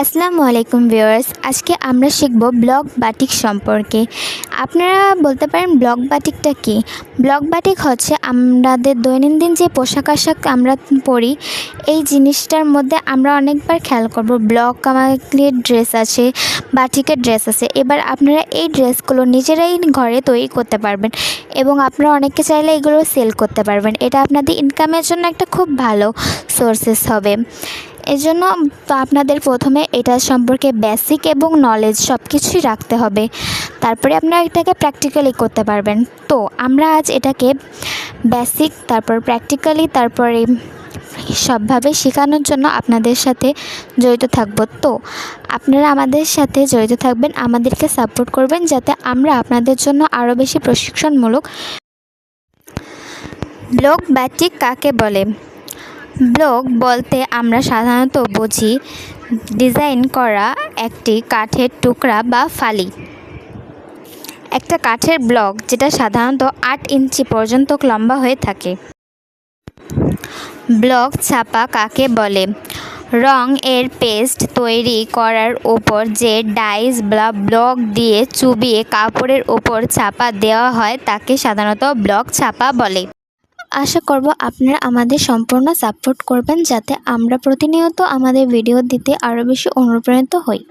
আসসালামু আলাইকুম ভিউয়ার্স, আজকে আমরা শিখব ব্লক বাটিক সম্পর্কে। আপনারা বলতে পারেন ব্লক বাটিকটা কি? ব্লক বাটিক হচ্ছে আমাদের দৈনন্দিন যে পোশাক আশাক আমরা পরি, এই জিনিসটার মধ্যে আমরা অনেকবার খেয়াল করব ব্লক আমাদের ড্রেস আছে, বাটিকের ড্রেস আছে। এবার আপনারা এই ড্রেসগুলো নিজেরাই ঘরে তৈরি করতে পারবেন এবং আপনারা অনেকে চাইলে এগুলো সেল করতে পারবেন। এটা আপনাদের ইনকামের জন্য একটা খুব ভালো সোর্সেস হবে। এজন্য আপনাদের প্রথমে এটা সম্পর্কে বেসিক এবং নলেজ সব কিছুই রাখতে হবে, তারপরে আপনারা এটাকে প্র্যাকটিক্যালি করতে পারবেন। তো আমরা আজ এটাকে বেসিক, তারপর প্র্যাকটিক্যালি, তারপরে সবভাবে শেখানোর জন্য আপনাদের সাথে জড়িত থাকব। তো আপনারা আমাদের সাথে জড়িত থাকবেন, আমাদেরকে সাপোর্ট করবেন, যাতে আমরা আপনাদের জন্য আরও বেশি প্রশিক্ষণমূলক। ব্লক বাটিক কাকে বলে? ব্লক বলতে আমরা সাধারণত বুঝি ডিজাইন করা একটি কাঠের টুকরা বা ফালি। একটা কাঠের ব্লক যেটা সাধারণত 8 ইঞ্চি পর্যন্ত লম্বা হয়ে থাকে। ব্লক ছাপা কাকে বলে? রং এর পেস্ট তৈরি করার উপর যে ডাইস বা ব্লক দিয়ে চুবিয়ে কাপড়ের উপর ছাপা দেওয়া হয় তাকে সাধারণত ব্লক ছাপা বলে। আশা করব আপনারা আমাদের সম্পূর্ণ সাপোর্ট করবেন, যাতে আমরা প্রতিনিয়ত আমাদের ভিডিও দিতে আরও বেশি অনুপ্রাণিত হই।